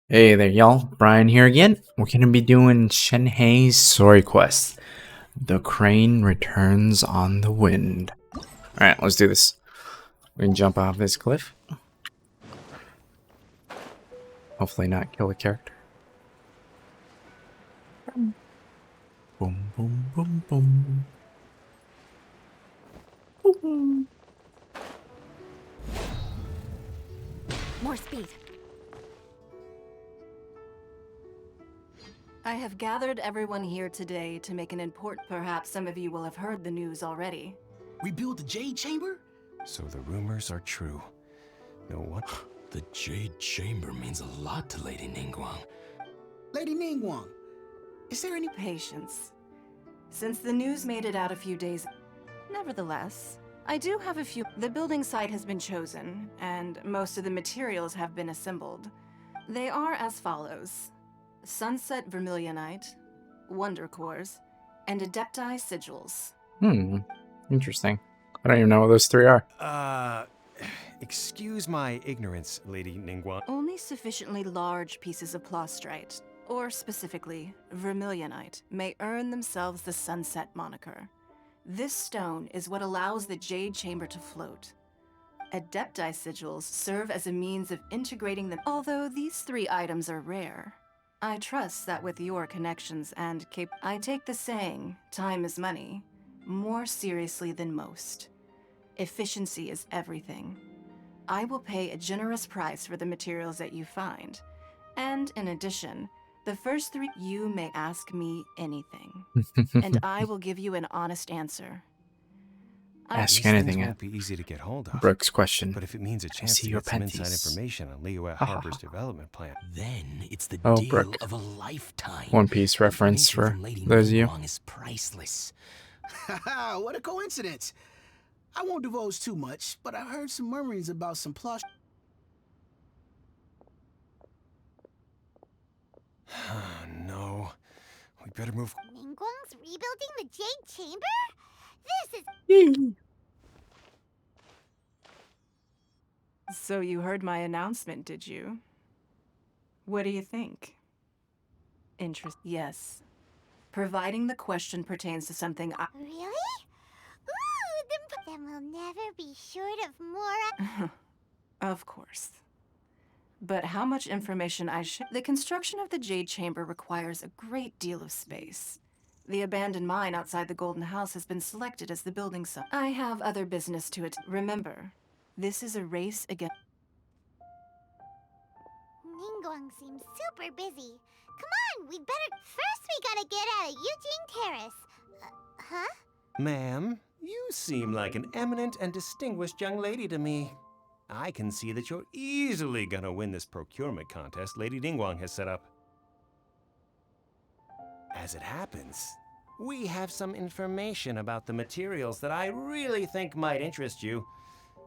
Hey there, y'all. Brian here again. We're gonna be doing Shenhe's story quest. The crane returns on the wind. Alright, let's do this. We can jump off this cliff. Hopefully not kill a character. Boom, boom, boom, boom. Boom. More speed. I have gathered everyone here today to make an important... Perhaps some of you will have heard the news already. Rebuild the Jade Chamber? So the rumors are true. No one. The Jade Chamber means a lot to Lady Ningguang. Lady Ningguang, is there any... Patience. Since the news made it out a few days... Nevertheless, I do have a few... The building site has been chosen, and most of the materials have been assembled. They are as follows. Sunset Vermilionite, Wonder Cores, and Adepti Sigils. Interesting. I don't even know what those three are. Excuse my ignorance, Lady Ningguang. Only sufficiently large pieces of plastrite, or specifically, Vermilionite, may earn themselves the Sunset moniker. This stone is what allows the Jade Chamber to float. Adepti Sigils serve as a means of integrating them. Although these three items are rare, I trust that with your connections and I take the saying, time is money, more seriously than most. Efficiency is everything. I will pay a generous price for the materials that you find. And in addition, the first three, you may ask me anything. And I will give you an honest answer. Ask These anything. things won't be easy to get hold of. Brooks' question. But if it means a chance see to your get some inside panties. information on Liyue Harbor's development plan. Then it's the Oh, deal Brooke. of a lifetime. One Piece reference Information for from Lady those of you. Ningguang is priceless. Haha, what a coincidence. I won't divulge too much, but I heard some murmurings about some plush... No. We better move. Ningguang's rebuilding the Jade Chamber? This is... So you heard my announcement, did you? What do you think? Yes. Providing the question pertains to something Really? Ooh, then we'll never be short of more... Of course. But how much information The construction of the Jade Chamber requires a great deal of space. The abandoned mine outside the Golden House has been selected as the building site. I have other business to it. Remember, this is a race against... Ningguang seems super busy. Come on, we better... First we gotta get out of Eugene Terrace. Huh? Ma'am, you seem like an eminent and distinguished young lady to me. I can see that you're easily gonna win this procurement contest Lady Ningguang has set up. As it happens, we have some information about the materials that I really think might interest you.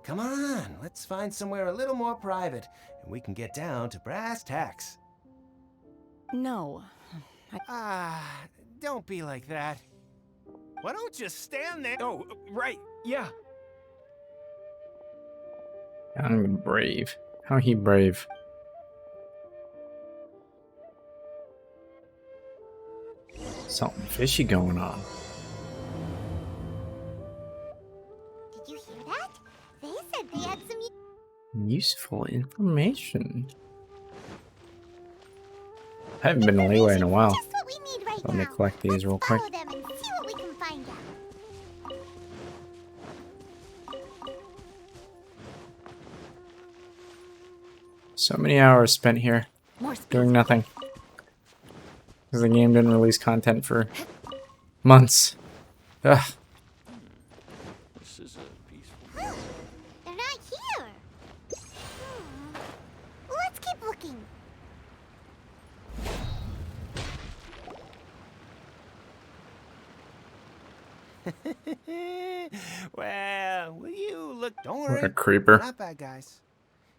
Come on, let's find somewhere a little more private, and we can get down to brass tacks. No. Don't be like that. Why don't you stand there? Oh, right, yeah. I'm brave. How he brave? Something fishy going on. Did you hear that? They said they had some... Useful information. I haven't been to Liyue in a while. Just what we need right Let me now. collect these real quick. Follow them and see what we can find out. So many hours spent here More speed. doing nothing. Because the game didn't release content for months. Ugh. This is a peaceful. They're not here. Let's keep looking. Well, will you look? Don't What worry. a creeper. We're not bad guys.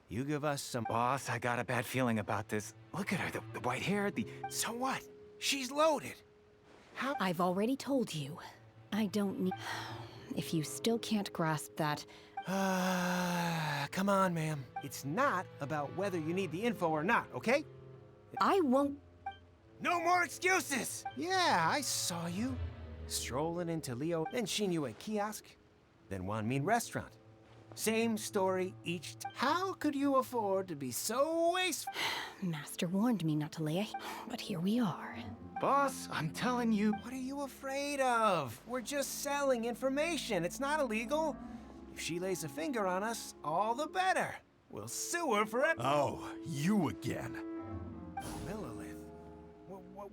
You give us some. Boss, I got a bad feeling about this. Look at her, the white hair, the... So what? She's loaded. How? I've already told you. I don't need... If you still can't grasp that... Come on, ma'am. It's not about whether you need the info or not, okay? I won't. No more excuses! Yeah, I saw you. Strolling into Leo, then Shinue kiosk, then Wanmin restaurant. Same story each How could you afford to be so wasteful? Master warned me not to lay a. But here we are. Boss, I'm telling you. What are you afraid of? We're just selling information. It's not illegal. If she lays a finger on us, all the better. We'll sue her for it. Oh, you again. Millilith.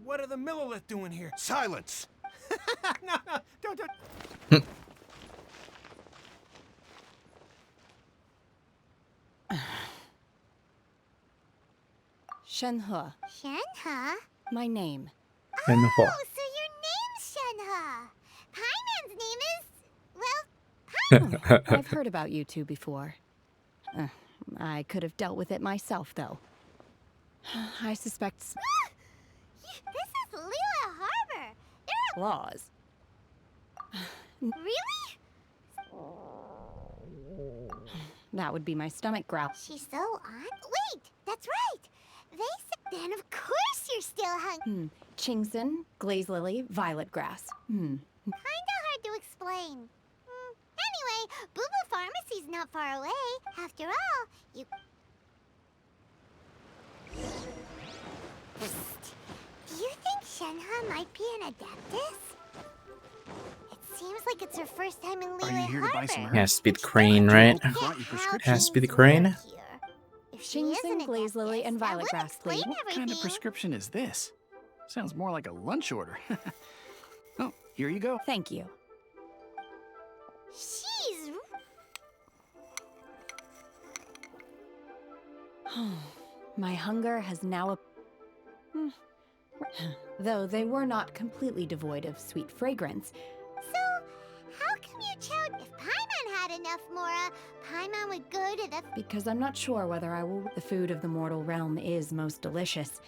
What are the Millilith doing here? Silence! No, don't. Shenhe, Shenhe? my name. In the fall. Oh, so your name's Shenhe. Paimon's name is, well, I've heard about you two before. I could have dealt with it myself, though. I suspect This is Lila Harbor. There are laws. really? That would be my stomach growl. She's so on. Wait, that's right. They said. Then of course you're still hungry. Chingson, glaze lily, violet grass. Kinda hard to explain. Anyway, Boo Boo Pharmacy's not far away. After all, you. Psst. Do you think Shenhe might be an adeptus? It seems like it's her first time in Liyue Are you here to buy Harbor. some It has to be the crane, right? Yeah, Brought you how prescription. Has to be the things crane? work here. If she is Chingson, an glaze lily, adeptus, and that violet would grass, explain please. What kind of everything. prescription is this? Sounds more like a lunch order. Oh, here you go. Thank you. She's My hunger has now. Though they were not completely devoid of sweet fragrance. So, how come you chose? If Paimon had enough Mora, Paimon would go to the. Because I'm not sure whether I will. The food of the mortal realm is most delicious.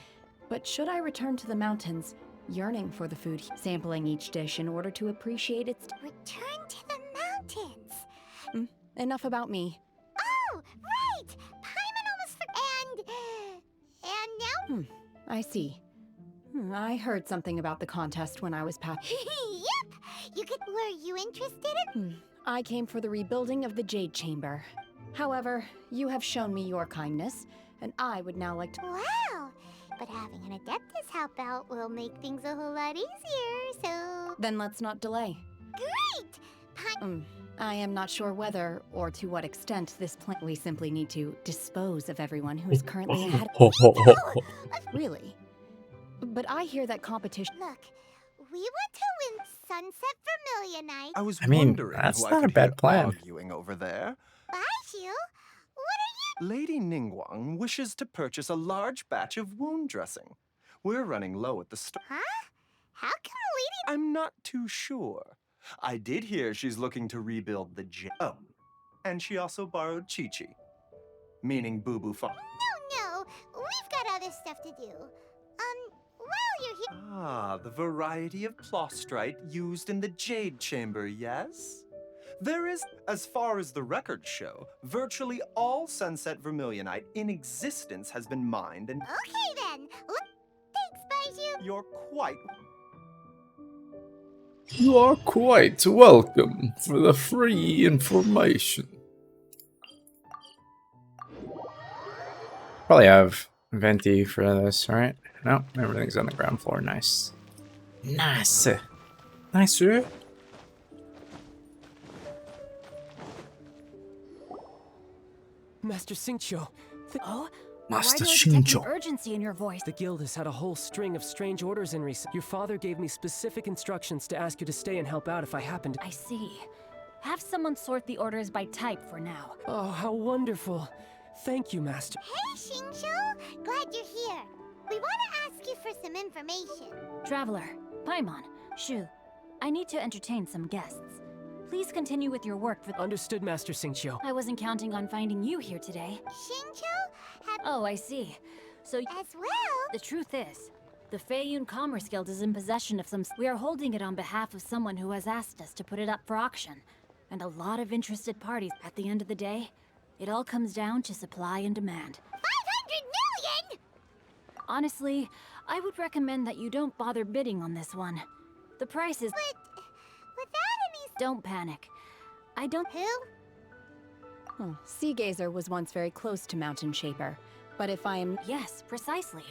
But should I return to the mountains, yearning for the food, sampling each dish in order to appreciate its. Return to the mountains. Enough about me. Oh, right! Paimon almost and now. I see. I heard something about the contest when I was Yep! Were you interested in? I came for the rebuilding of the Jade Chamber. However, you have shown me your kindness, and I would now like to. Wow! But having an Adeptus help out will make things a whole lot easier, so. Then let's not delay. Great! I am not sure whether or to what extent this plan. We simply need to dispose of everyone who is currently ahead. Really? But I hear that competition. Look, we want to win Sunset Vermilion Night. I was I mean, wondering that's who I not a could bad hear plan. arguing over there. Baishu? What are you? Lady Ningguang wishes to purchase a large batch of wound dressing. We're running low at the store. Huh? How come I'm not too sure. I did hear she's looking to rebuild the Oh, and she also borrowed Chi-Chi, meaning Boo Boo Farm. No, we've got other stuff to do. While you're here. Ah, the variety of plostrite used in the Jade Chamber, yes? There is, as far as the records show, virtually all Sunset Vermilionite in existence has been mined and Okay then. Thanks, Baishu. you're quite You are quite welcome for the free information. Probably have Venti for this, right? No, everything's on the ground floor. Nice. Nice. Nice, sir. Master Xingqiu, Oh? Master Why do I detect Shinjo. an urgency in your voice? the guild has had a whole string of strange orders in recent. Your father gave me specific instructions to ask you to stay and help out if I happened. I see. Have someone sort the orders by type for now. Oh, how wonderful. Thank you, Master. Hey, Xingqiu. Glad you're here. We want to ask you for some information. Traveler, Paimon, Shu, I need to entertain some guests. Please continue with your work for. Understood, Master Xingqiu. I wasn't counting on finding you here today. Xingqiu have Oh, I see. So as well. the truth is, the Feiyun Commerce Guild is in possession of some. We are holding it on behalf of someone who has asked us to put it up for auction, and a lot of interested parties. At the end of the day, it all comes down to supply and demand. 500 million! Honestly, I would recommend that you don't bother bidding on this one. The price is... But without any... Don't panic. I don't... Who? Oh, Sea Gazer was once very close to Mountain Shaper, but if I am... Yes, precisely.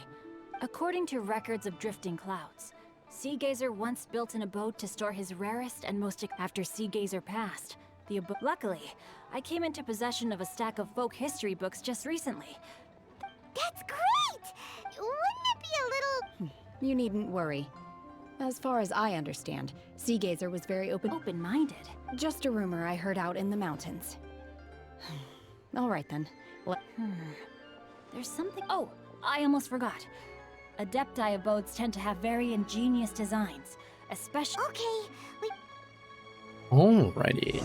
According to records of drifting clouds, Sea Gazer once built an abode to store his rarest and most... After Sea Gazer passed, the abode... Luckily, I came into possession of a stack of folk history books just recently. That's great! Wouldn't it be a little... You needn't worry. As far as I understand, Sea Gazer was very Open-minded. Just a rumor I heard out in the mountains. All right then. There's something... Oh, I almost forgot. Adepti abodes tend to have very ingenious designs, especially... Okay, we... Alrighty.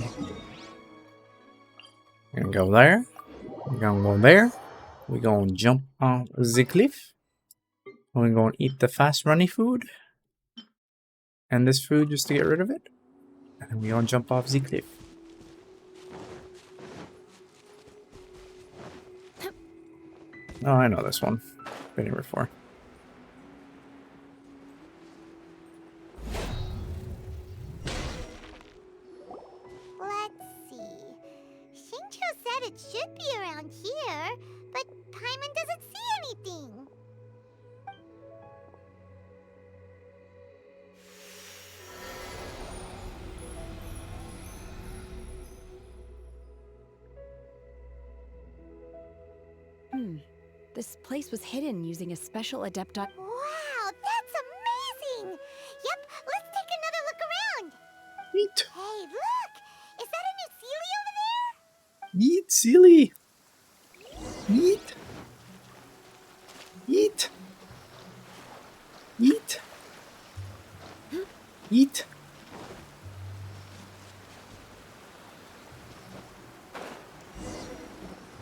We're gonna go there. We're gonna go there. We're gonna jump on the cliff. We're gonna eat the fast runny food. And this food just to get rid of it. And then we're gonna jump off the cliff. Oh, I know this one. Been here before. Let's see. Shincho said it should be around here, but Paimon doesn't see anything. This place was hidden using a special Adepti... Wow, that's amazing! Yep, let's take another look around. Eat. Hey, look! Is that a new Sealy over there? Eat, silly. Eat. Eat. Eat. Eat.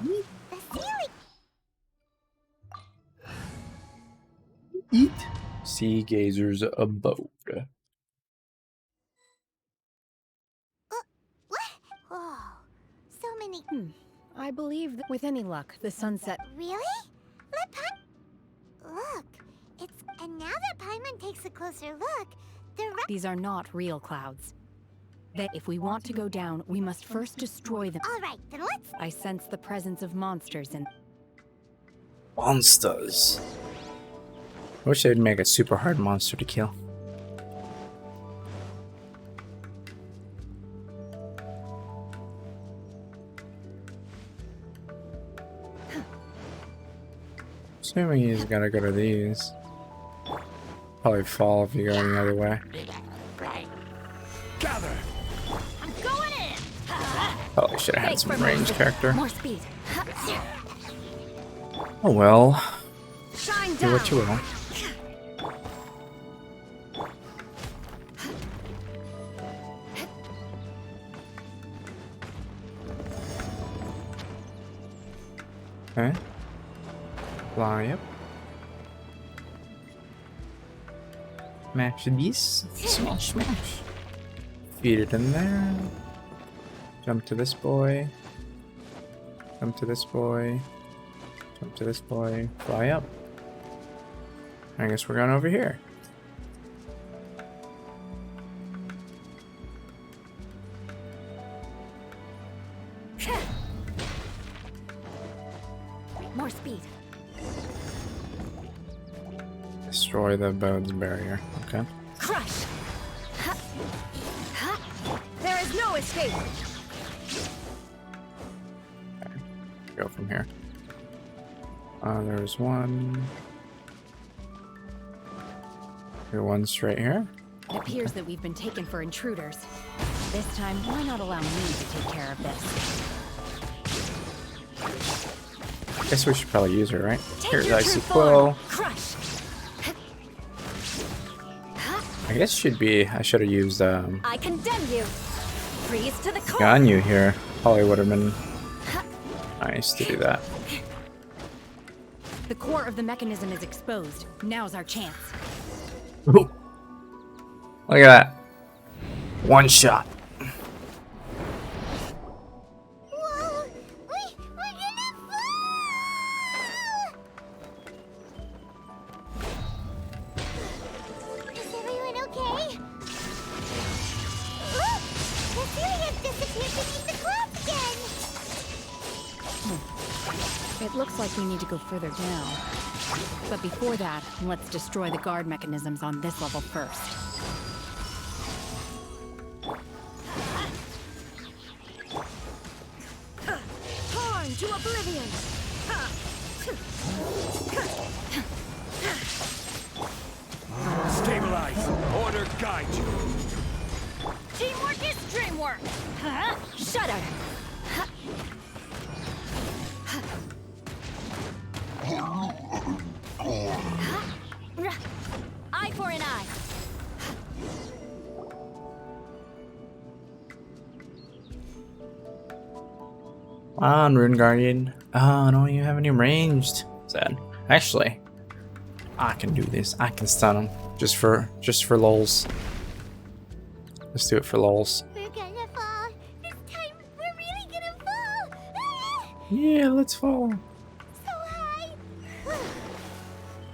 The Sealy... Eat. Sea Gazer's abode. What? Oh, so many... I believe that with any luck, the sunset... Really? Look, it's... And now that Paimon takes a closer look, These are not real clouds. That if we want to go down, we must first destroy them. All right, then let's... I sense the presence of monsters in... Monsters. I wish they'd make a super hard monster to kill. Assuming he's gotta go to these. Probably fall if you go any other way. Gather! I'm going in! Probably should have had some ranged character. More speed. Oh well. Shine Do what you will. Okay. Fly up. Smash these. Smash, smash. Feed it in there. Jump to this boy. Jump to this boy. Jump to this boy. Fly up. I guess we're going over here. More speed. Destroy the bones barrier. Okay. Crush! There is no escape! Okay. Go from here. There's one. There's one straight here. It appears that we've been taken for intruders. This time, why not allow me to take care of this? Guess we should probably use her, right? Here's your Icy true Quill. form. Crush! I guess should be. I should have used I condemn you! Freeze to the core! Ganyu here. Probably would have been nice to do that. The core of the mechanism is exposed. Now's our chance. Ooh. Look at that. One shot. Whoa! We're gonna fall! looks like we need to go further down. But before that, let's destroy the guard mechanisms on this level first. Torn to oblivion! Stabilize. Order guide you. Teamwork is dreamwork! Huh? Shudder! Eye for an eye! Come on, Rune Guardian. Oh, no, you have any ranged. Sad. Actually, I can do this. I can stun him just for lols. Let's do it for lols. We're gonna fall. This time, we're really gonna fall. Yeah, let's fall. So high.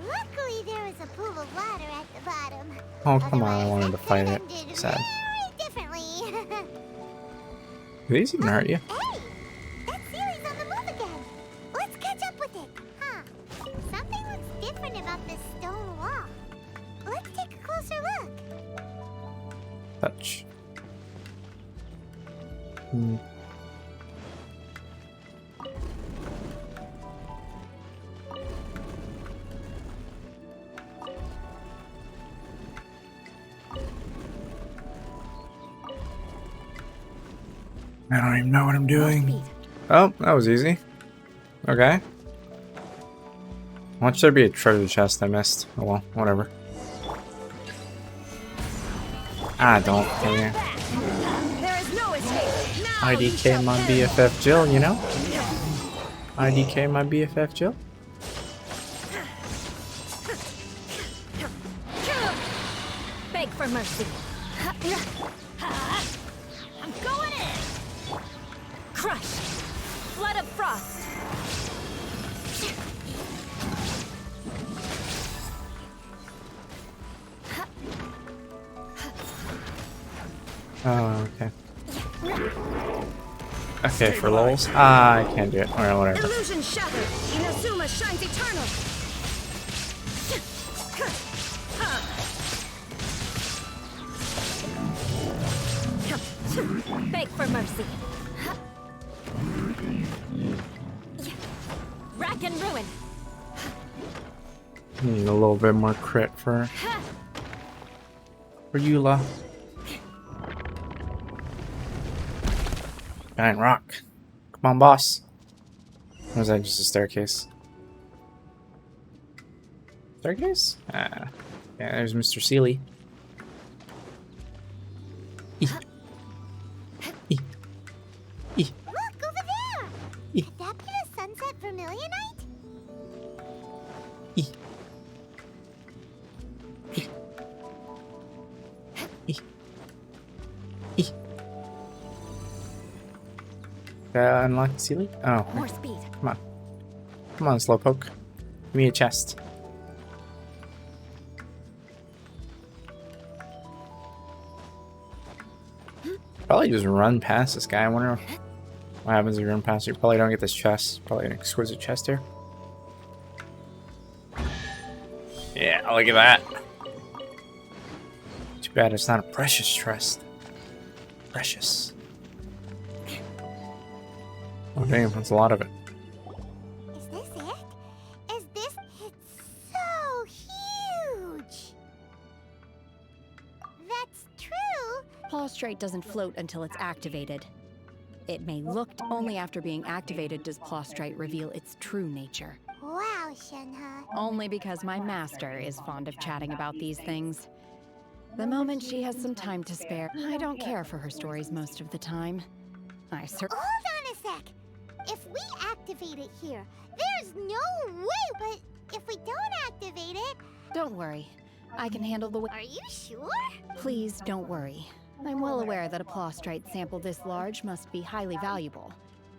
Luckily, there is a pool of water at the bottom. Oh, come on. I Otherwise, wanted to that fight could it. have ended Sad. very differently. Do these even hurt you? Hey, that Sealy's on the move again. Let's catch up with it. Huh? Something looks different about this stone wall. Let's take a closer look. Touch. I don't even know what I'm doing. Oh, that was easy. Okay. Why should there be a treasure chest I missed? Oh well, whatever. I don't care. There is no escape! Now IDK my BFF Jill, you know? IDK my BFF Jill? Beg for mercy. I'm going in! Crush! Flood of frost! Oh, okay. Okay, for lols. Ah, I can't do it. Alright, whatever. Illusion shattered! Inazuma shines eternal! Beg for mercy. Rack and ruin. Need a little bit more crit for Eula. Giant rock. Come on, boss. Or was that just a staircase? Staircase? Ah. Yeah, there's Mr. Sealy. Look over there. Could that be the sunset vermilionite? Unlock Sealy? Oh, More speed. come on. Come on, Slowpoke. Give me a chest. Probably just run past this guy. I wonder what happens if you run past. You probably don't get this chest. Probably an exquisite chest here. Yeah, look at that. Too bad it's not a precious chest. Precious. Oh damn, that's a lot of it. Is this it? Is this? It's so huge. That's true. Plaustrite doesn't float until it's activated. It may look only after being activated does Plaustrite reveal its true nature. Wow, Shenhe. Only because my master is fond of chatting about these things. The moment she has some time to spare, I don't care for her stories most of the time. Hold on a sec. If we activate it here, there's no way, but if we don't activate it... Don't worry. I can handle the... Are you sure? Please don't worry. I'm well aware that a Plaustrite sample this large must be highly valuable.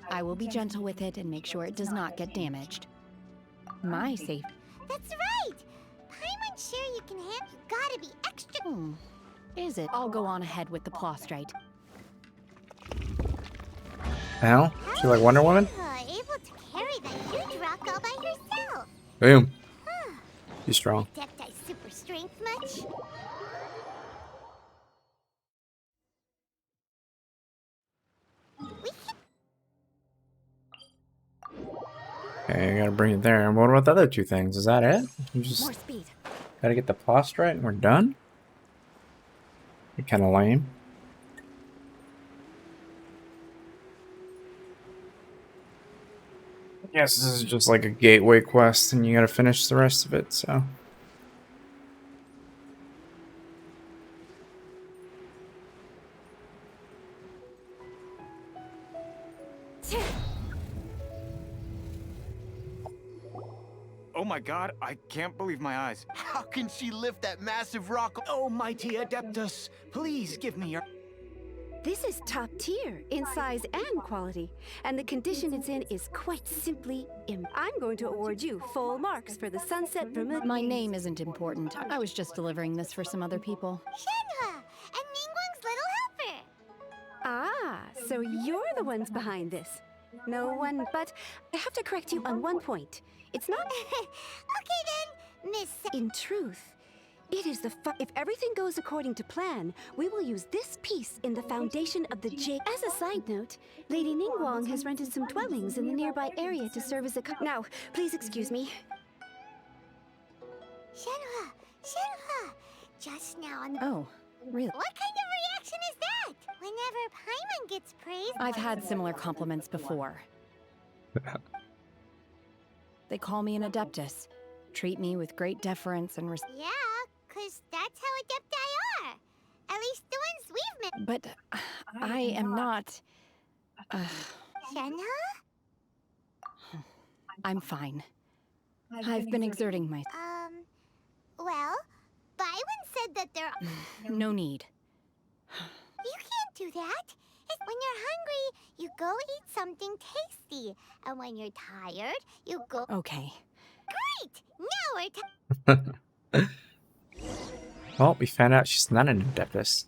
I will be gentle with it and make sure it does not get damaged. My safe... That's right! Paimon's sure you can handle... You gotta be extra... Is it? I'll go on ahead with the Plaustrite. Hell? She like Wonder Woman? Able to carry that huge rock all by herself. Boom. He's strong. Adepti super strength much? Okay, I gotta bring it there. And what about the other two things? Is that it? You just More speed. gotta get the prostrate and we're done? Kind of lame. Yes, this is just like a gateway quest and you gotta finish the rest of it, so. Oh my god, I can't believe my eyes. How can she lift that massive rock? Oh, mighty Adeptus, please give me your... This is top tier in size and quality, and the condition it's in is quite simply I'm going to award you full marks for the Sunset Vermilion. My name isn't important. I was just delivering this for some other people. Shenhe and Ningguang's little helper. Ah, so you're the ones behind this. No one, but I have to correct you on one point. It's not... Okay then, Miss... In truth, it is the if everything goes according to plan, we will use this piece in the foundation of the J. As a side note, Lady Ningguang has rented some dwellings in the nearby area to serve as a... Now, please excuse me. Shenhe, just now on the... Oh, really? What kind of reaction is that? Whenever Paimon gets praised... I've had similar compliments before. They call me an Adeptus. Treat me with great deference and Yeah, 'cause that's how Adepti are. At least the ones we've met. But I am not... Shenhe? I'm fine. I've been exerting myself. Well, Byron said that there... No need. You can't do that. When you're hungry, you go eat something tasty. And when you're tired, you go... Okay. Great! Now we're... Well, we found out she's not an Adeptus.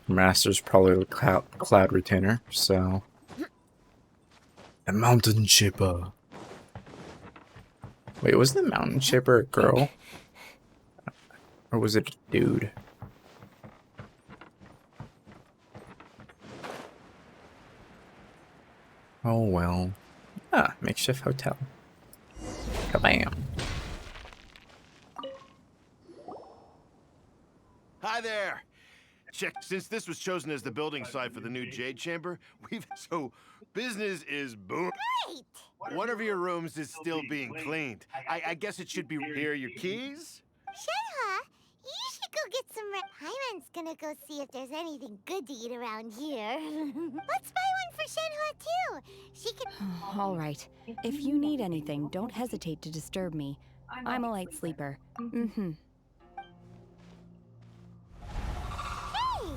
Her master's probably a cloud retainer, so... The Mountain Shaper. Wait, wasn't the Mountain Shaper a girl? Or was it a dude? Oh well. Ah, makeshift hotel. Kabam. Hi there. Check, since this was chosen as the building site for the new Jade Chamber, so business is boom. Great! One of your rooms is still being cleaned. I guess it should be here. Your keys? Shenhe, you should go get some Paimon's gonna go see if there's anything good to eat around here. Let's buy one for Shenhe too. She can... All right. If you need anything, don't hesitate to disturb me. I'm a light sleeper. Mm-hmm. Hey!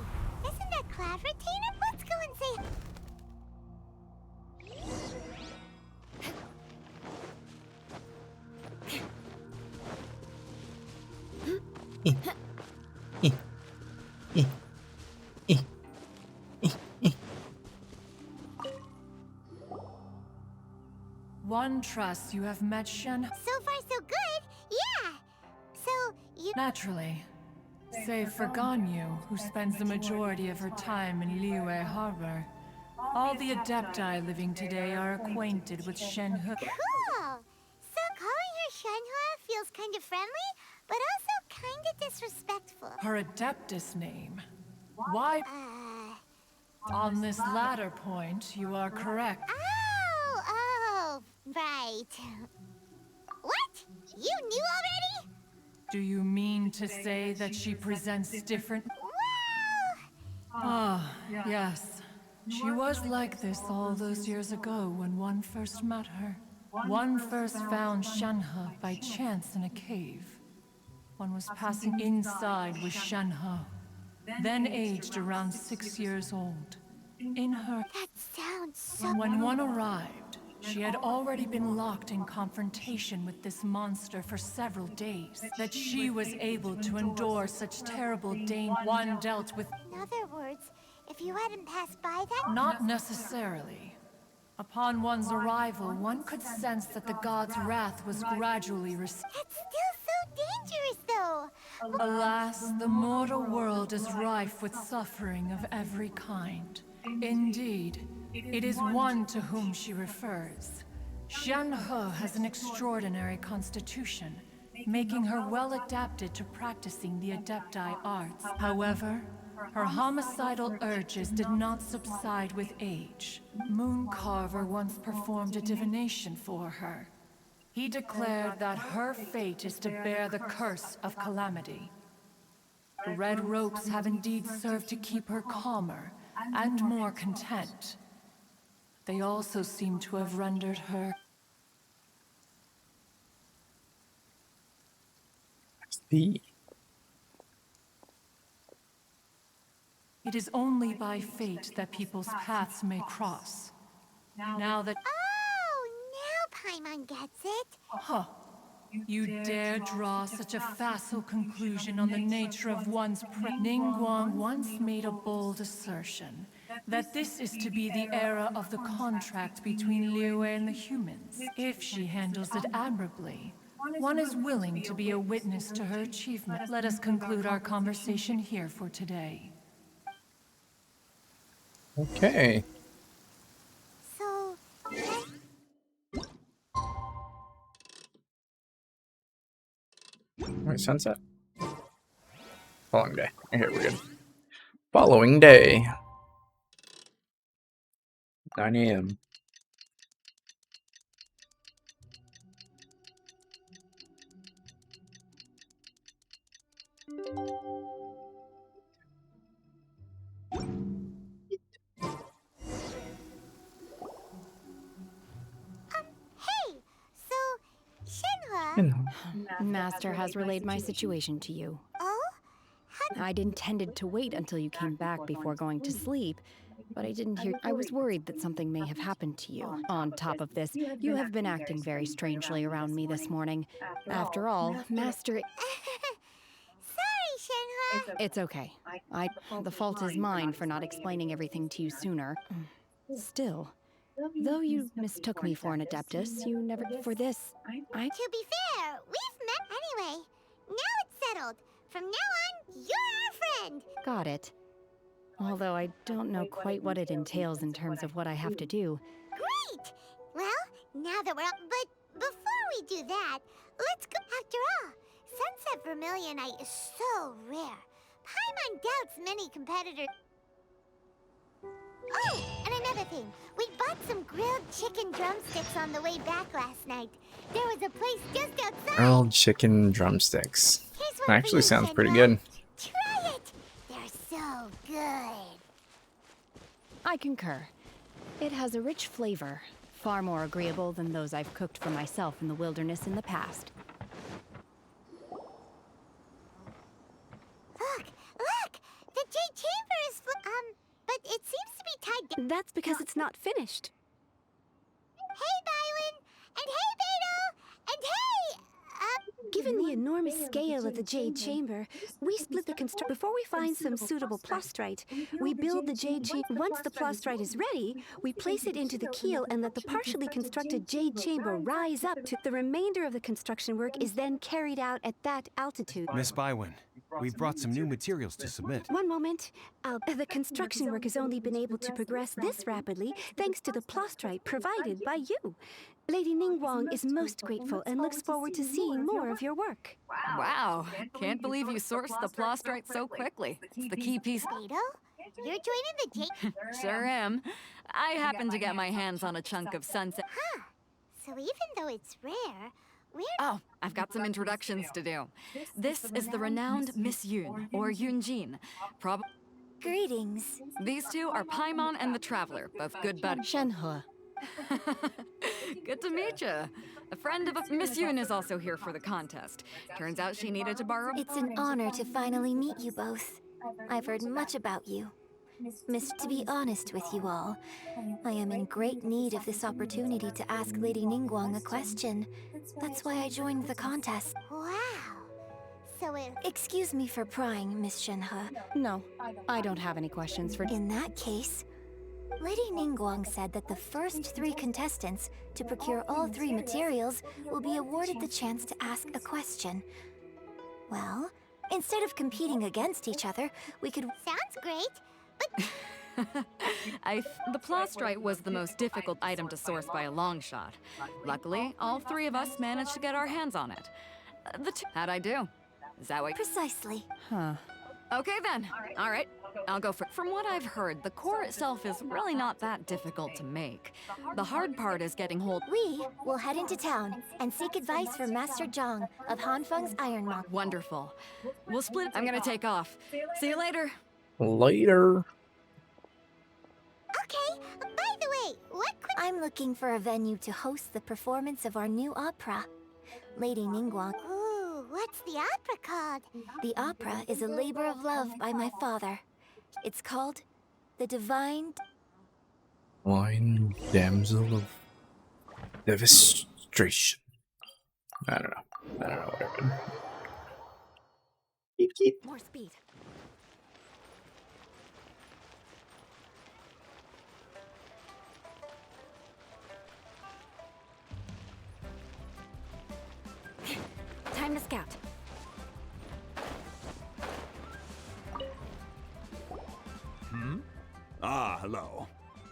Isn't that Cloud Retainer? Let's go and say... One trusts you have met Shenhe. So far, so good. Yeah. So, you... Naturally. Save for Ganyu, who spends the majority of her time in Liyue Harbor. All the Adepti living today are acquainted with Shenhe. Cool. So calling her Shenhe feels kind of friendly, but also kind of disrespectful. Her Adeptus name. Why? On this latter point, you are correct. Oh, right. What? You knew already? Do you mean to say that she presents different? Ah, yes. She was like this all those years ago when one first met her. One first found Shenhe by chance in a cave. One was passing inside with Shenhe, then aged around 6 years old. In her... That sounds so... When one arrived, she had already been locked in confrontation with this monster for several days. That she was able to endure such terrible danger one dealt with... In other words, if you hadn't passed by that... Not necessarily. Upon one's arrival, one could sense that the god's wrath was gradually receding. That's still so dangerous, though. Alas, the mortal world is rife with suffering of every kind. Indeed, it is one to whom she refers. Shenhe has an extraordinary constitution, making her well adapted to practicing the Adepti arts. However, her homicidal urges did not subside with age. Mooncarver once performed a divination for her. He declared that her fate is to bear the curse of calamity. The red ropes have indeed served to keep her calmer and more content. They also seem to have rendered her... The It is only by fate that people's paths may cross. Now that... Oh, now Paimon gets it. Huh. You dare draw such a facile conclusion on the nature of one's Ningguang once made a bold assertion that this is to be the era of the contract between Liyue and the humans. If she handles it admirably, one is willing to be a witness to her achievement. Let us conclude our conversation here for today. Okay. So, Wait, sunset? Following day. Here, we're good. Following day. 9 a.m. hey, so Shenhe. Master has relayed my situation to you. Oh? I'd intended to wait until you came back before going to sleep, but I didn't hear. I was worried that something may have happened to you. On top of this, you have been acting very strangely around me this morning. After all, Master... Sorry, Shenhe. It's okay. The fault is mine for not explaining everything to you sooner. Still, though you mistook me for an Adeptus, you never... For this, To be fair, we've met anyway. Now it's settled. From now on, you're our friend. Got it. Although I don't know quite what it entails in terms of what I have to do. Great! Well, now that we're up... But before we do that, let's go... After all, Sunset Vermilionite is so rare. Paimon doubts many competitors... Oh, and another thing. We bought some grilled chicken drumsticks on the way back last night. There was a place just outside. Grilled chicken drumsticks. Actually sounds pretty good. Try it! They're so good. I concur. It has a rich flavor, far more agreeable than those I've cooked for myself in the wilderness in the past. Look! The Jade Chamber is but it seems to be tied down. That's because it's not finished. Hey, Bylin! And hey, Beto! And hey! Given the enormous scale of the Jade Chamber, we split the before we find some suitable plastrite, we build the Jade Chamber. Once the plastrite is ready, we place it into the keel and let the partially constructed Jade Chamber rise up to... The remainder of the construction work is then carried out at that altitude. Miss Bywin, we've brought some new materials to submit. One moment. The construction work has only been able to progress this rapidly thanks to the plastrite provided by you. Lady Ningguang is most grateful and looks forward to seeing more of your work. Wow, can't believe you sourced the plastrite so quickly. It's the key piece. Beto, you're joining the Jade... Sure am. I happen to get my hands on a chunk of sunset. Huh. So even though it's rare, Oh, I've got some introductions to do. This is the renowned Miss Yun, or Yunjin. Greetings. These two are Paimon and the Traveler, both good buddies. Shenhe. Good to meet you. A friend of Miss Yun is also here for the contest. Turns out she needed to borrow... It's an honor to finally meet you both. I've heard much about you. To be honest with you all, I am in great need of this opportunity to ask Lady Ningguang a question. That's why I joined the contest. Wow. So excuse me for prying, Miss Shenhe. No, I don't have any questions for... In that case, Lady Ningguang said that the first 3 contestants to procure all 3 materials will be awarded the chance to ask a question. Well, instead of competing against each other, we could... Sounds great, but... The plastrite was the most difficult item to source by a long shot. Luckily, all 3 of us managed to get our hands on it. How'd I do? Is that what... Precisely. Huh. Okay then. All right. I'll go for... From what I've heard, the core itself is really not that difficult to make. The hard part is getting hold... We will head into town and seek advice from Master Zhang of Hanfeng's Ironmonger. Wonderful. We'll split... I'm gonna take off. See you later. Later. Okay, by the way, what could... I'm looking for a venue to host the performance of our new opera. Lady Ningguang... Ooh, what's the opera called? The opera is a labor of love by my father. It's called The Divine Damsel of Devastation. I don't know whatever. More speed. Time to scout. Ah, hello.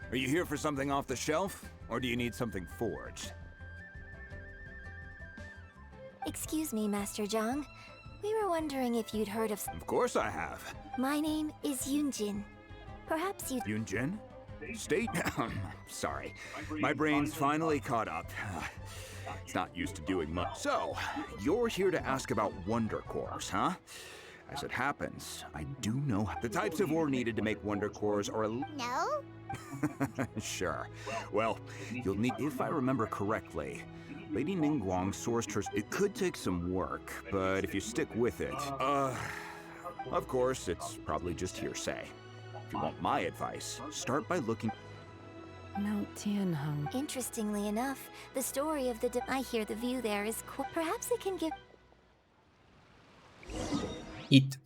Are you here for something off the shelf, or do you need something forged? Excuse me, Master Zhang. We were wondering if you'd heard of... Of course I have. My name is Yunjin. Perhaps you'd... Yunjin? State? Sorry. My brain's finally caught up. It's not used to doing much. So, you're here to ask about wonder cores, huh? As it happens, I do know the types of ore needed to make wonder cores are a... No? Sure. Well, you'll need... If I remember correctly, Lady Ningguang sourced her... It could take some work, but if you stick with it... Of course, it's probably just hearsay. If you want my advice, start by looking... Mount Tianheng. Interestingly enough, the story of the... I hear the view there is cool. Perhaps it can give... Eat.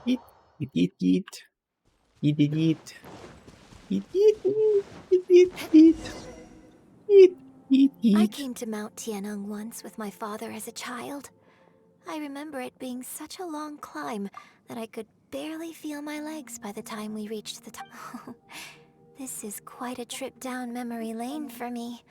Eat. Eat. Eat. Eat. Eat. Eat. Eat. Eat. Eat. Eat. Eat. Eat. Eat. Eat. I came to Mount Tianheng once with my father as a child. I remember it being such a long climb that I could barely feel my legs by the time we reached the top. This is quite a trip down memory lane for me.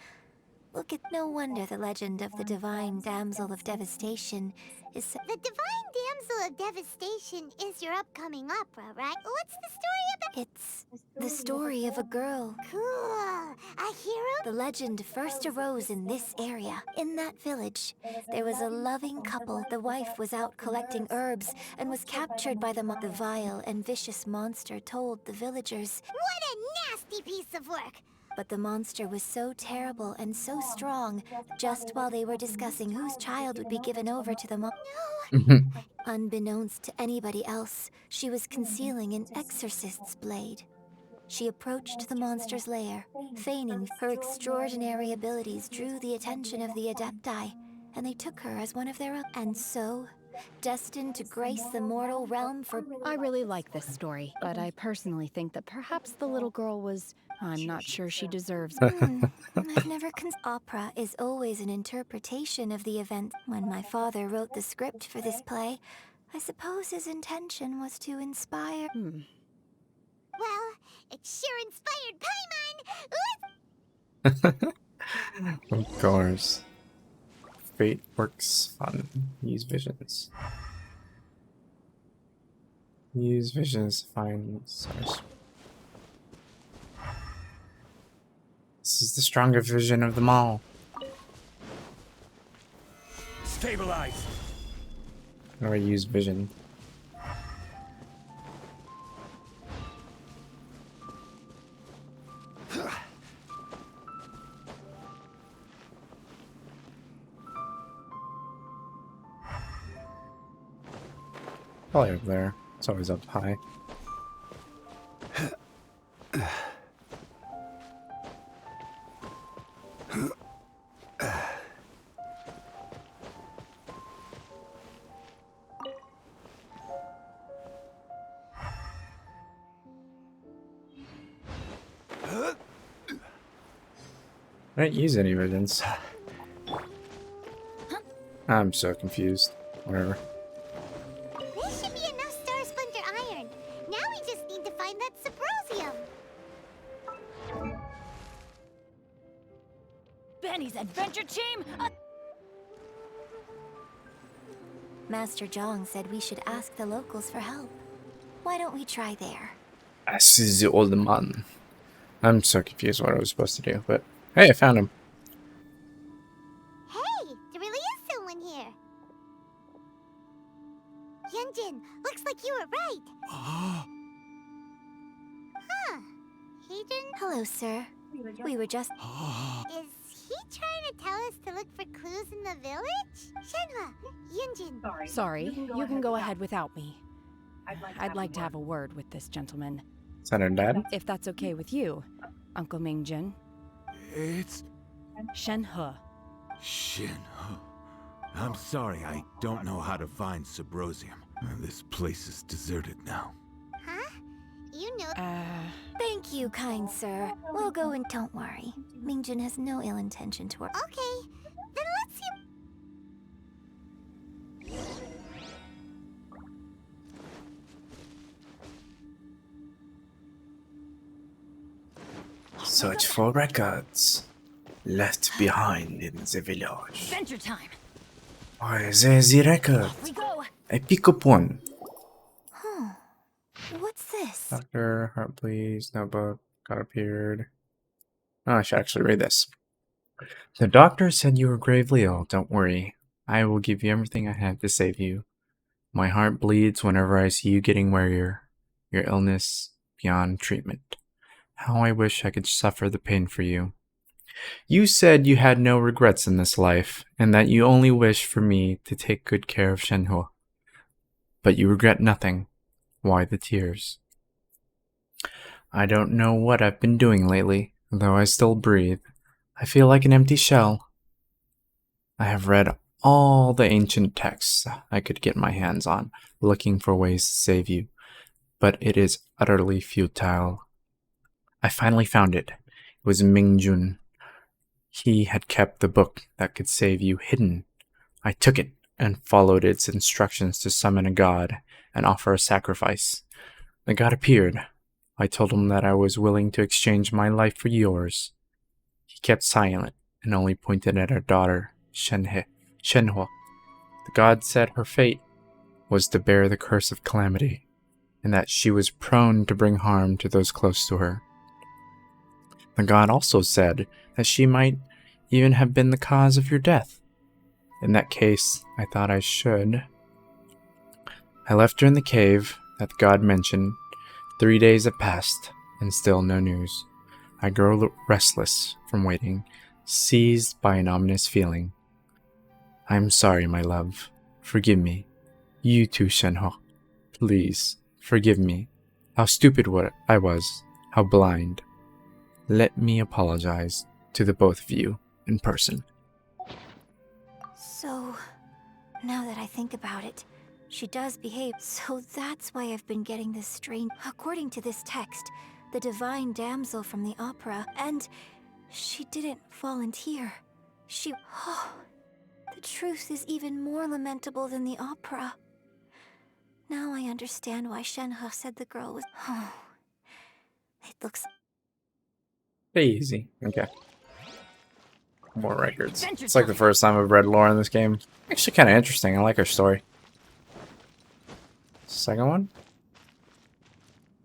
Look at... No wonder the legend of the Divine Damsel of Devastation is... The Divine Damsel of Devastation is your upcoming opera, right? What's the story about? It's the story of a girl. Cool. A hero? The legend first arose in this area. In that village, there was a loving couple. The wife was out collecting herbs and was captured by the vile and vicious monster told the villagers. What a nasty piece of work! But the monster was so terrible and so strong, just while they were discussing whose child would be given over to the Unbeknownst to anybody else, she was concealing an exorcist's blade. She approached the monster's lair, feigning her extraordinary abilities drew the attention of the Adepti, and they took her as one of their own. And so, destined to grace the mortal realm for... I really like this story, but I personally think that perhaps the little girl was... I'm not sure she deserves... I've never Opera is always an interpretation of the event. When my father wrote the script for this play, I suppose his intention was to inspire... Well, it sure inspired Paimon! Of course. Fate works fun. Use visions. Use visions to find source. This is the stronger vision of them all. Stabilize. How do I use vision? Probably up there. It's always up high. I didn't use any visions. I'm so confused. Whatever. There should be enough star splinter iron. Now we just need to find that Subrosium. Benny's adventure team. Master Zhang said we should ask the locals for help. Why don't we try there? Ask the old man. I'm so confused what I was supposed to do, but hey, I found him. Hey, there really is someone here. Yunjin, looks like you were right. Huh. He didn't... Hello, sir. We were just... Is he trying to tell us to look for clues in the village? Shenhe, Yunjin. Sorry, you can go ahead without me. I'd like to have a word with this gentleman. Is that her dad? If that's okay with you, Uncle Mingjin. It's... Shenhe. Shenhe. I'm sorry, I don't know how to find Subrosium. This place is deserted now. Huh? You know... Thank you, kind sir. We'll go and don't worry. Mingjin has no ill intention toward... Okay, then let's see... Search for records left behind in the village. Adventure time. Why, there's the record. We go. I pick up one. Huh. What's this? Doctor, Heartbleed's notebook got appeared. Oh, I should actually read this. The doctor said you were gravely ill. Don't worry. I will give you everything I have to save you. My heart bleeds whenever I see you getting wearier. Your illness beyond treatment. How I wish I could suffer the pain for you. You said you had no regrets in this life, and that you only wish for me to take good care of Shenhe. But you regret nothing. Why the tears? I don't know what I've been doing lately, though I still breathe. I feel like an empty shell. I have read all the ancient texts I could get my hands on, looking for ways to save you, but it is utterly futile. I finally found it. It was Mingjun. He had kept the book that could save you hidden. I took it and followed its instructions to summon a god and offer a sacrifice. The god appeared. I told him that I was willing to exchange my life for yours. He kept silent and only pointed at our daughter, Shenhe. The god said her fate was to bear the curse of calamity, and that she was prone to bring harm to those close to her. The god also said that she might even have been the cause of your death. In that case, I thought I should. I left her in the cave that the god mentioned. 3 days have passed, and still no news. I grow restless from waiting, seized by an ominous feeling. I am sorry, my love. Forgive me. You too, Shenhe. Please, forgive me. How stupid I was. How blind. Let me apologize to the both of you in person. So, now that I think about it, she does behave. So that's why I've been getting this strange... According to this text, the divine damsel from the opera, and she didn't volunteer. She... Oh, the truth is even more lamentable than the opera. Now I understand why Shenhe said the girl was... Oh, it looks... Easy. Okay. More records. It's like the first time I've read lore in this game. Actually kind of interesting. I like her story. Second one?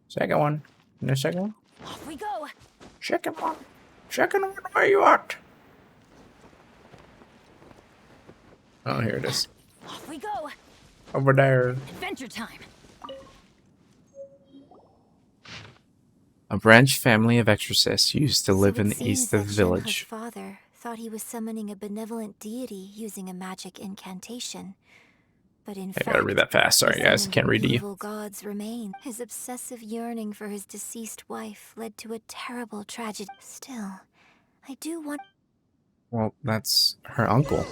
Second one. No second one? Off we go. Second one. Second one, where you at? Oh, here it is. Off we go. Over there. Adventure time. A branch family of exorcists used to live in the seems east of the that village. Shenhe's father thought he was summoning a benevolent deity using a magic incantation. But in fact, I gotta read that fast. Sorry, guys. I can't read to you. evil gods remain. His obsessive yearning for his deceased wife led to a terrible tragedy. Still, I do want... Well, that's her uncle.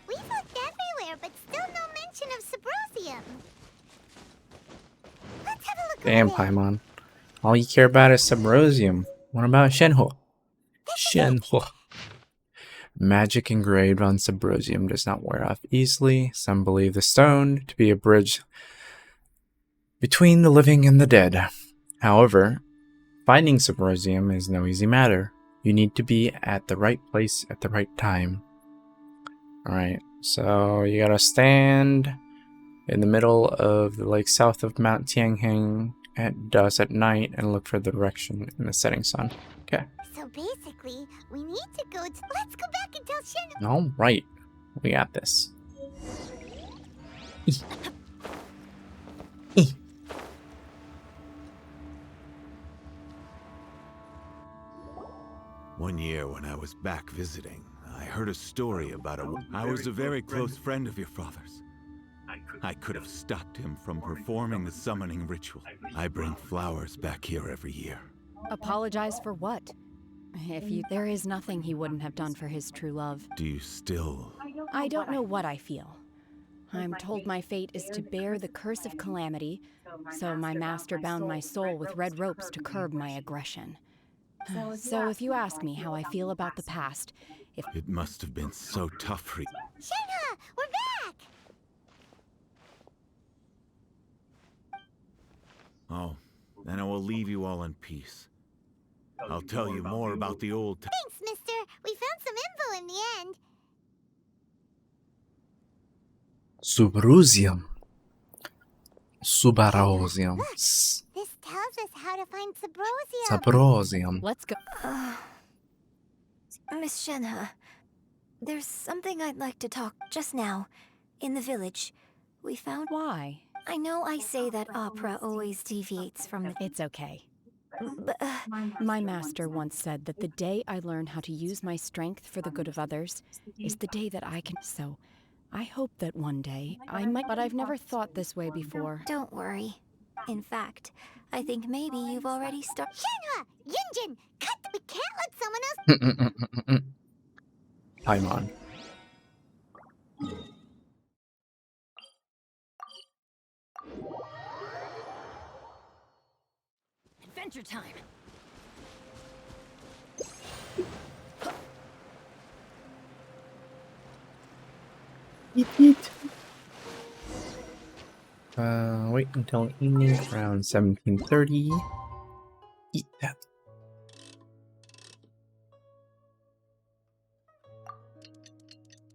We've looked everywhere, but still no mention of Subrosium. Let's have a look Damn, over there. Paimon. All you care about is Subrosium. What about Shenhe? Shenhe. Magic engraved on Subrosium does not wear off easily. Some believe the stone to be a bridge between the living and the dead. However, finding Subrosium is no easy matter. You need to be at the right place at the right time. Alright, so you gotta stand in the middle of the lake south of Mount Tianheng at dusk at night and look for the direction in the setting sun. Okay. So basically, we need to go to... Let's go back and tell Shenhe. Alright, we got this. One year when I was back visiting, I heard a story about I was a very close friend of your father's. I could have stopped him from performing the summoning ritual. I bring flowers back here every year. Apologize for what? There is nothing he wouldn't have done for his true love. Do you still... I don't know what I feel. I'm told my fate is to bear the curse of calamity, so my master bound my soul with red ropes to curb my aggression. So if you ask me how I feel about the past, It must have been so tough for you. Shenhe, we're back! Oh, then I will leave you all in peace. I'll tell you more about the old... Thanks, mister. We found some info in the end. Subrosium. Subarosium. This tells us how to find Subrosium. Subrosium. Let's go. Miss Shenhe, there's something I'd like to talk just now. In the village, we found... Why? I know I say that opera always deviates from the... It's okay. But, My master once said that the day I learn how to use my strength for the good of others is the day that I can... So, I hope that one day I might... But I've never thought this way before. Don't worry. In fact, I think maybe you've already started... Shenhe! Yunjin! Cut! We can't let someone else... Paimon. Adventure time. Eat, eat. Wait until evening around 17:30. Eat that.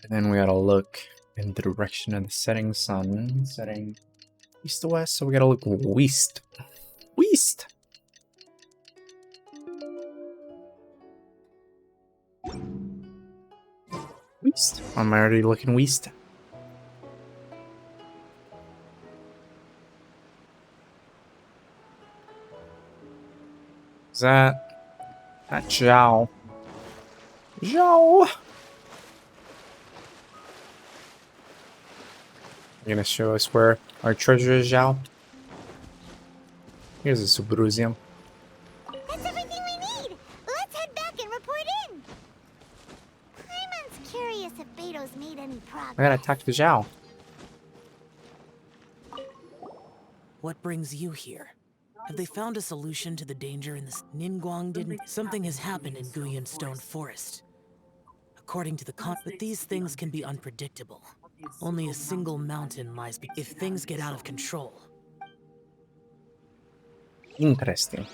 And then we gotta look in the direction of the setting sun. Setting east to west, so we gotta look west. West! West. Am I already looking west? Is that... That's Zhao. Zhao! You're gonna show us where our treasure is, Zhao? Here's a Subrosium. That's everything we need! Let's head back and report in! Paimon's curious if Beto's made any progress. I gotta talk to Zhao. What brings you here? Have they found a solution to the danger in this? Ningguang didn't... Something has happened in Guyan Stone Forest. According to the but these things can be unpredictable. Only a single mountain lies if things get out of control. Interesting.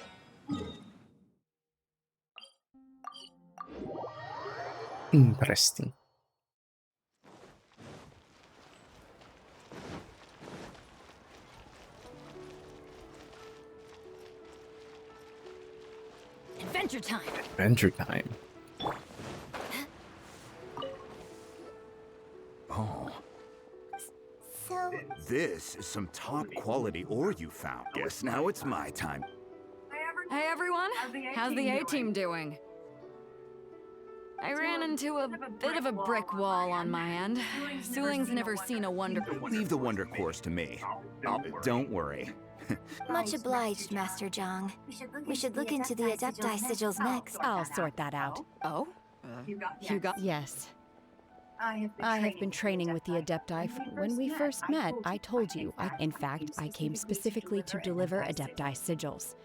Interesting. Adventure time. Adventure time. Oh. So... This is some top-quality ore you found. Guess now it's my time. Hey everyone, how's the A-team doing? I ran into a bit of a brick wall on my end. Suling's never seen a wonder... Leave the wonder course to me. Don't worry. Much obliged, Master Zhang. We should look into the Adepti sigils next. I'll sort that out. Oh? You got... Yes. I have been training with the Adepti. When we first met, I told you. In fact, I came specifically to deliver Adepti sigils.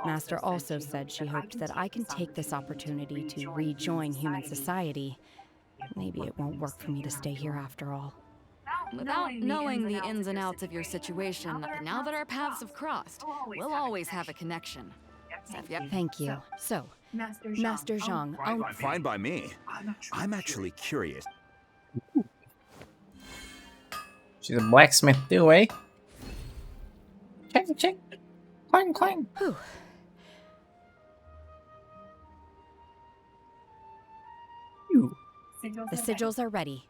Master also said she hoped that I can take this opportunity to rejoin human society. Maybe it won't work for me to stay here after all. Without knowing the ins and outs of your situation, now that our paths have crossed, we'll always have a connection. Thank you. So, Master Zhang, Fine by me. I'm actually curious. She's a blacksmith too, eh? Check, check. Clang, clang. Whew. The sigils are ready.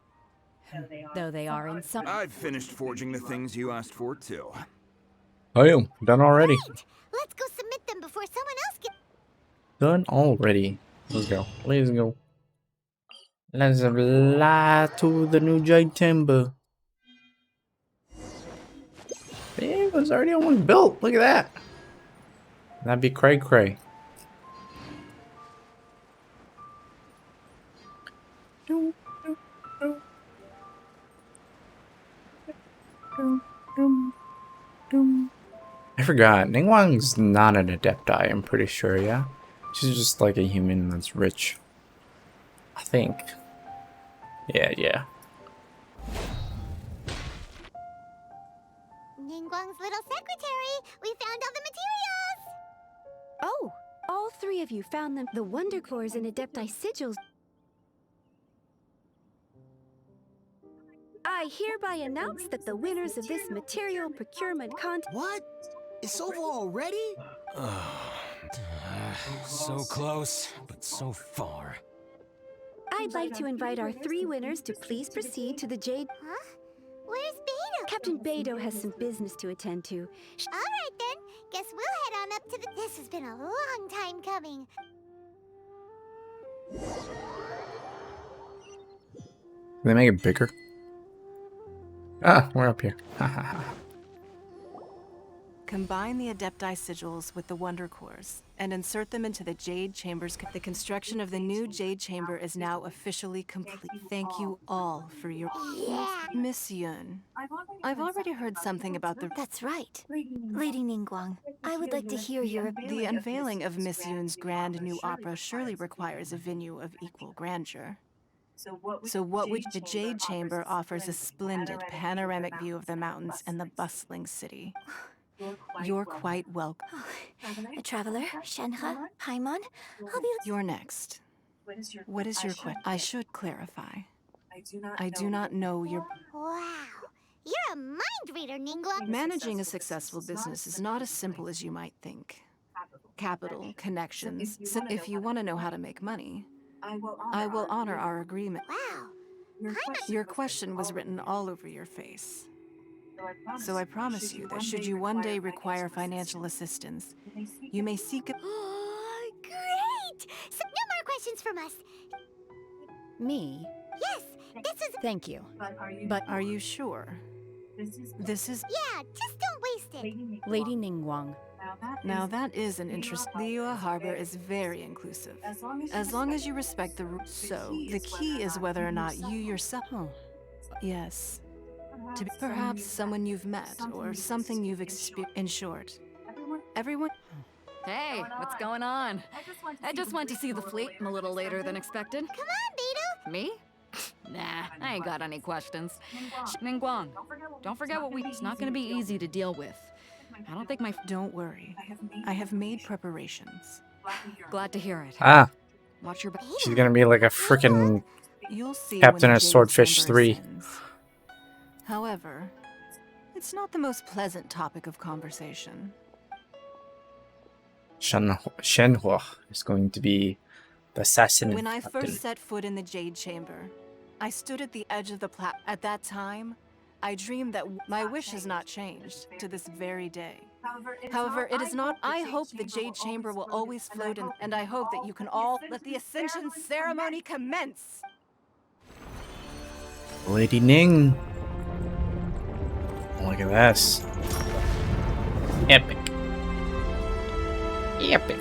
Though they are in some... I've finished forging the things you asked for, too. Oh, yeah, done already. Let's go submit them before someone else gets... Done already. Let's go. Let's go. Let's fly to the new Jade Chamber. It was already almost built. Look at that. That'd be cray cray. I forgot. Ningguang's not an adepti, I'm pretty sure, yeah? She's just like a human that's rich. I think. Yeah. Ningguang's little secretary! We found all the materials! Oh, all three of you found them. The Wonder Cores and Adepti sigils. I hereby announce that the winners of this material procurement contest... What? It's over already? So close, but so far. I'd like to invite our three winners to please proceed to the Jade... Huh? Where's Beidou? Captain Beidou has some business to attend to. Alright then. Guess we'll head on up to the... This has been a long time coming. Can they make it bigger? Ah, we're up here. Combine the Adepti sigils with the Wonder Cores and insert them into the Jade Chambers. The construction of the new Jade Chamber is now officially complete. Thank you all for your... Yeah! Miss Yun, I've already heard something about the... That's right. Lady Ningguang, I would like to hear your... The unveiling of Miss Yun's grand new opera surely requires a venue of equal grandeur. So what would... The Jade Chamber offers a splendid panoramic view of the mountains and the bustling city. You're quite welcome. A traveler, Shenhe, Paimon, I'll be... You're next. What is your question? I should clarify. I do not know your... Wow. You're a mind reader, Ningguang. Managing a successful business is not as simple as you might think. Capital, connections. So if you want to know how to make money, I will honor our agreement. Wow. Your question was written all over your face. So I promise you that should you one day require financial assistance, you may seek a... Oh, great! So no more questions from us. Me? Yes, this is... Thank you. But are you sure? This is... Yeah, just don't waste it. Lady Ningguang. Now that is an interest. Liyue Harbor is very inclusive. As long as you respect the rules. So, the key is whether or not you yourself... Oh. Yes. To be perhaps someone you've met, or something you've experienced. In short, everyone... Hey, what's going on? I just went to see the fleet a little later than expected. Come on, Beidou! Me? Nah, I ain't got any questions. Ningguang, don't forget what we... It's not gonna be easy to deal with. I don't think my... Don't worry. I have made preparations. Glad to hear it. Ah. Watch your back. She's gonna be like a freaking You'll see Captain when of the Swordfish Jade 3. Chamber ascends. However, it's not the most pleasant topic of conversation. Shenhe is going to be the assassin. When I first set foot in the Jade Chamber, I stood at the edge of the platform. At that time, I dreamed that my wish has not changed to this very day. However, it is not. I hope the Jade Chamber will always float in, and I hope that you can all let the Ascension ceremony commence. Lady Ning. Look at this. Epic. Epic.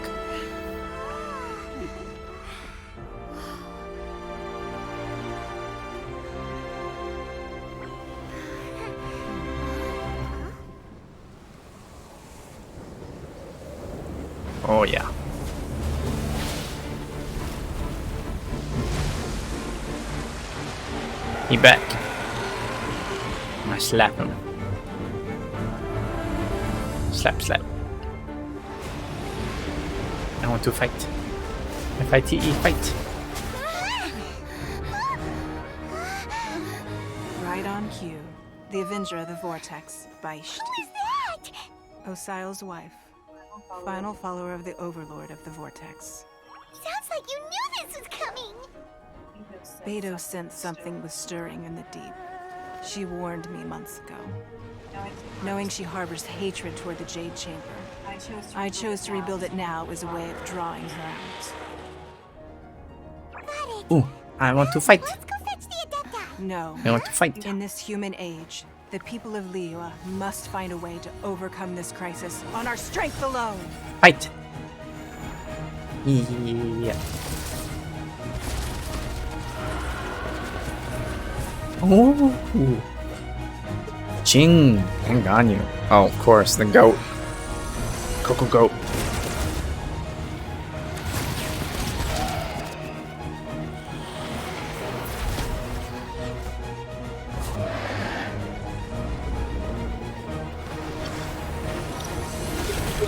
Oh yeah. He back. I slap him. Slap, slap. I want to fight. F-I-T-E, fight. Right on cue. The Avenger of the Vortex, Beisht. Who is that? Osial's wife. Final follower of the Overlord of the Vortex. Sounds like you knew this was coming. Beidou sensed something was stirring in the deep. She warned me months ago. Knowing she harbors hatred toward the Jade Chamber, I chose to rebuild it now as a way of drawing her out. Ooh, I want to fight. No. I want to fight. In this human age, the people of Liyue must find a way to overcome this crisis on our strength alone. Fight. Yeah. Ooh. Ching and Ganyu. Oh, of course, the goat. Coco goat.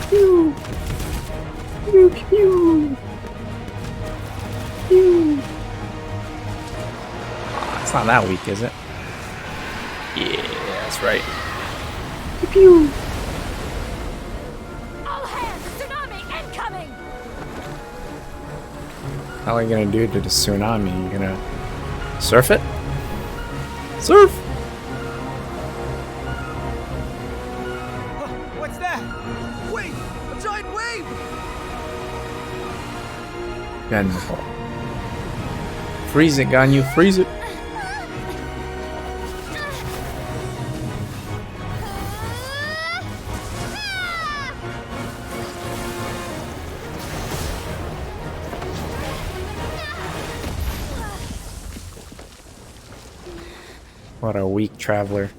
Pew. Pew, pew. Pew. Oh, it's not that weak, is it? Yeah, that's right. Pew. All hands, tsunami incoming! How are you gonna do to the tsunami? You gonna surf it? Surf! What's that? Wait! A giant wave! Ganyu. Freeze it, Ganyu, freeze it. What a weak traveler.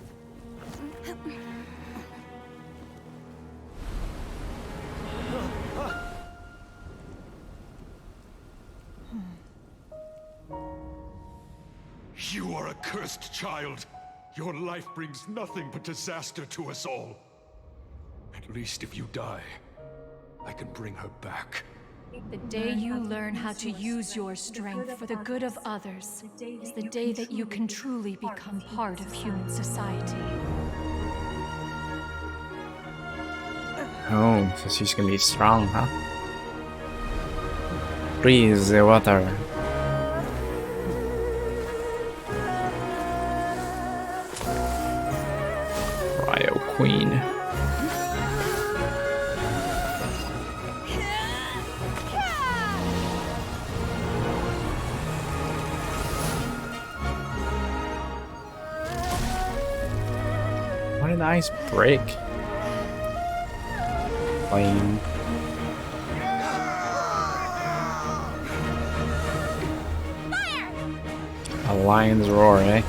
You are a cursed child. Your life brings nothing but disaster to us all. At least if you die, I can bring her back. The day you learn how to use your strength for the good of others is the day that you can truly become part of human society. Oh, so she's gonna be strong, huh? Freeze the water. Cryo Queen. Why did the ice break? Flame. A lion's roar, eh?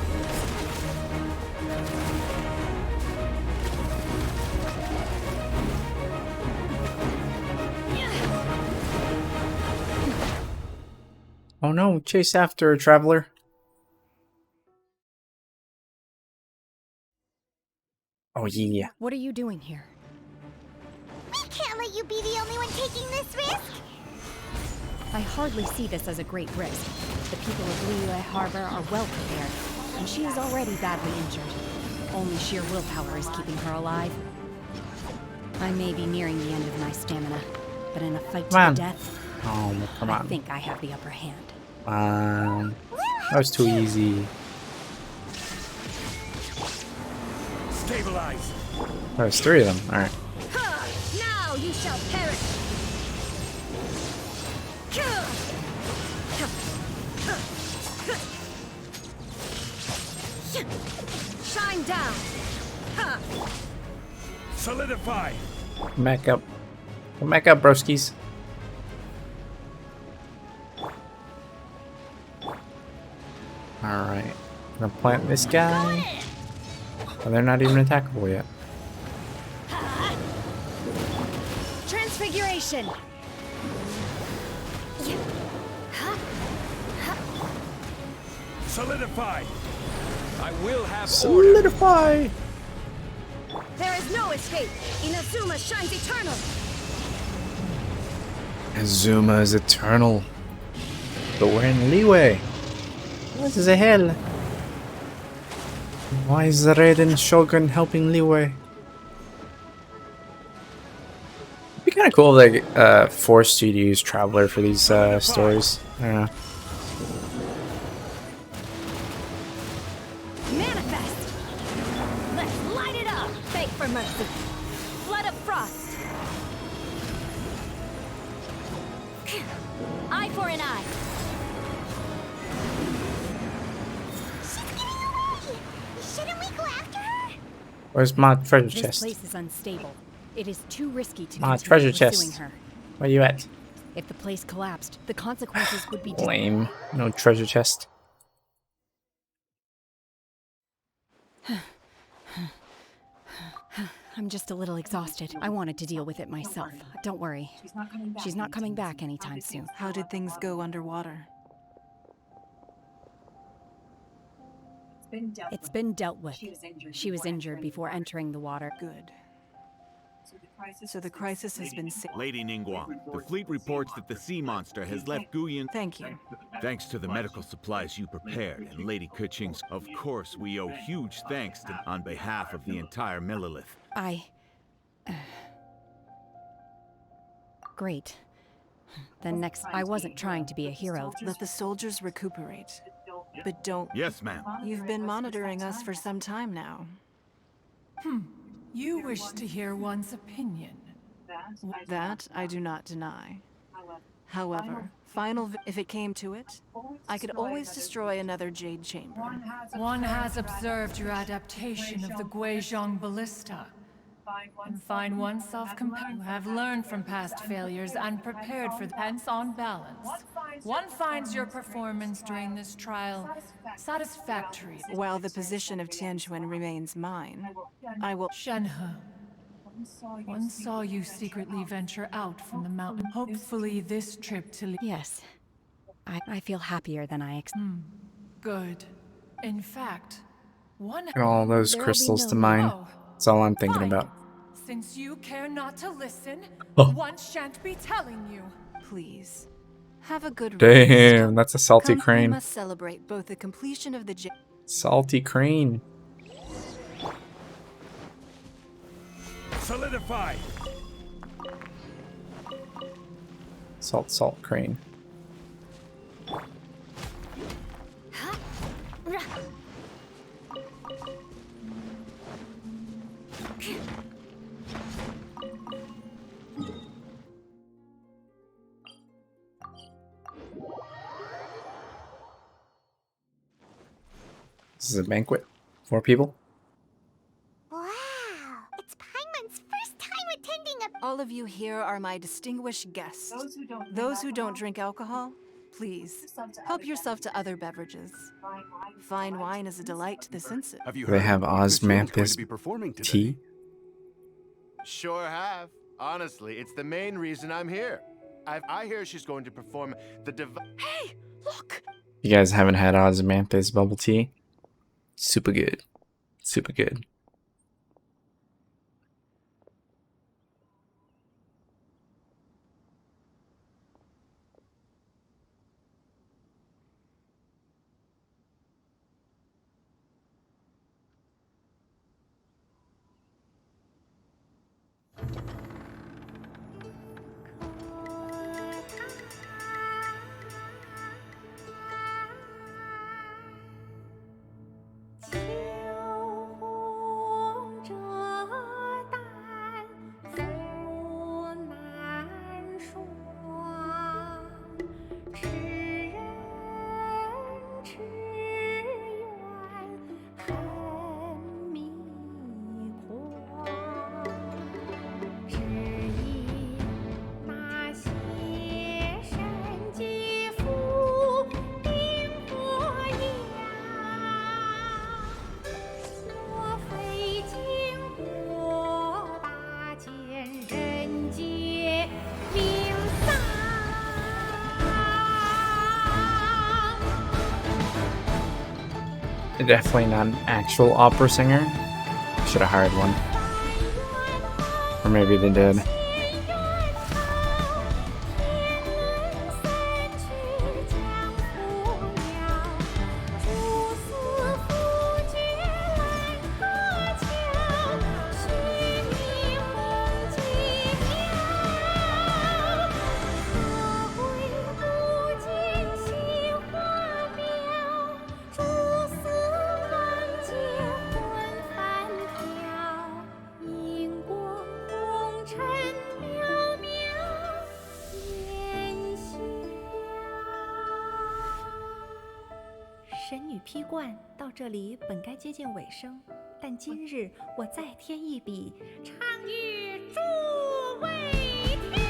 Oh no, chase after a traveler. Oh yeah. What are you doing here? We can't let you be the only one taking this risk. I hardly see this as a great risk. The people of Liyue Harbor are well prepared, and she is already badly injured. Only sheer willpower is keeping her alive. I may be nearing the end of my stamina, but in a fight to the death, Oh, come on. I think I have the upper hand. That was too easy. Stabilize. Oh, there's three of them. Alright. Now you shall perish. Shine down. Solidify. Come back up. Come back up, broskies. Alright. Gonna plant this guy. Oh, they're not even attackable yet. Transfiguration. Solidify! I will have Solidify! There is no escape. Inazuma shines eternal. Azuma is eternal. But we're in leeway. What the hell? Why is the Raiden Shogun helping Leeway? It'd be kind of cool if they forced you to use Traveler for these stories. I don't know. Manifest! Let's light it up! Beg for mercy. Flood of frost. Eye for an eye. Shouldn't we go after her? Where's my treasure This chest? place is unstable. It is too risky to My continue treasure pursuing chest. her. Where you at? If the place collapsed, the consequences would be Lame. No treasure chest. I'm just a little exhausted. I wanted to deal with it myself. Don't worry. She's not coming back anytime soon. How did things go underwater? It's been dealt with. She was injured before entering the water. Good. So the crisis has been Lady Ningguang, the fleet reports that the sea monster has left Guyan. Thank you. Thanks to the medical supplies you prepared and Lady Keqing's, of course we owe huge thanks to on behalf of the entire Millilith. Great. Then next, I wasn't trying to be a hero. Let the soldiers recuperate. But don't... Yes, ma'am. You've been monitoring us for some time now. You wish to hear one's opinion. That I do not deny. However, if it came to it, I could always destroy another Jade Chamber. One has observed your adaptation of the Guizhong Ballista, and find oneself compelled. You have learned from past failures and prepared for hence on balance. One finds your performance during this trial satisfactory. While the position of Tianquan remains mine, I will... Shenhe, one saw you secretly venture out from the mountain. Hopefully this trip to... Yes. I feel happier than I expected. Good. In fact, one... All those crystals to mine. That's all I'm thinking about. Since you care not to listen, Oh. one shan't be telling you. Please. Have a good Damn, rest. that's a salty We crane. must celebrate both the completion of the Salty crane. Solidify! Salt crane. This is a banquet. 4 people. Wow, it's Paimon's first time attending a... All of you here are my distinguished guests. Those who don't drink alcohol, please, help yourself to other beverages. Fine wine is a delight to the senses. They have osmanthus tea. Sure have. Honestly, it's the main reason I'm here. I hear she's going to perform the Hey, look! You guys haven't had osmanthus bubble tea? Super good. Super good. Definitely not an actual opera singer. Should have hired one. Or maybe they did.神女劈冠到这里本该接近尾声，但今日我再添一笔，唱与诸位听。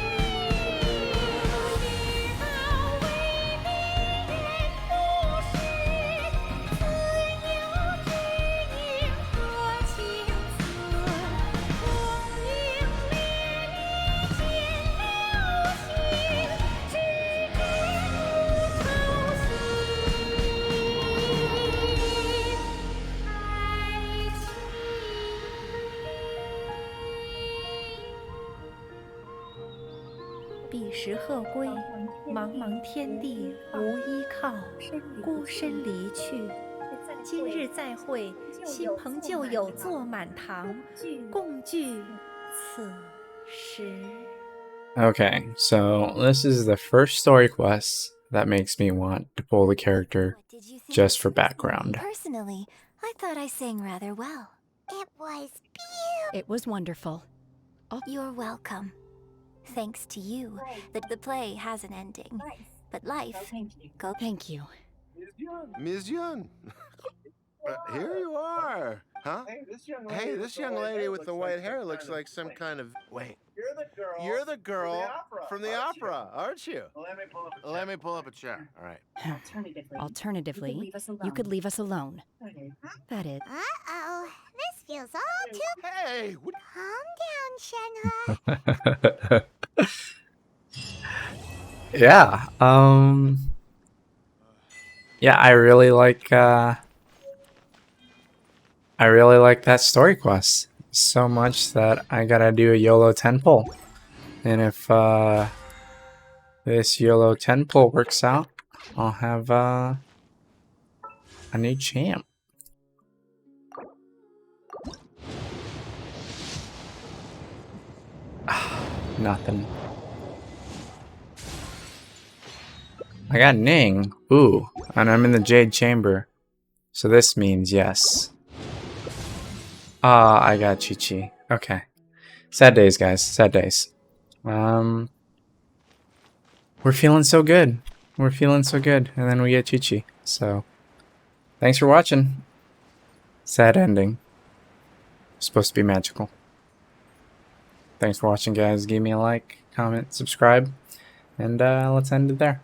彼时鹤归，茫茫天地无依靠，孤身离去。今日再会，新朋旧友坐满堂，共聚此时。Okay, so this is the first story quest that makes me want to pull the character just for background. Personally, I thought I sang rather well. It was beautiful. It was wonderful. You're welcome. Thanks to you, the play has an ending. But life, go. Thank you. Ms. Yun. Here you are. Huh? Hey, this young lady with the white hair looks like some kind of... Wait. You're the girl from the opera, aren't you? Let me pull up a chair. All right. Alternatively, you could leave us alone. That is. Uh-oh. This feels all too... Hey! Calm down, Shenhe. Yeah, yeah, I really like that story quest so much that I gotta do a YOLO 10 pull. And if this YOLO 10 pull works out, I'll have a new champ. Nothing. I got Ning. Ooh, and I'm in the Jade Chamber. So this means yes. Ah, I got Chi-Chi. Okay. Sad days, guys. Sad days. We're feeling so good. We're feeling so good. And then we get Chi-Chi. So, thanks for watching. Sad ending. Supposed to be magical. Thanks for watching, guys. Give me a like, comment, subscribe. And let's end it there.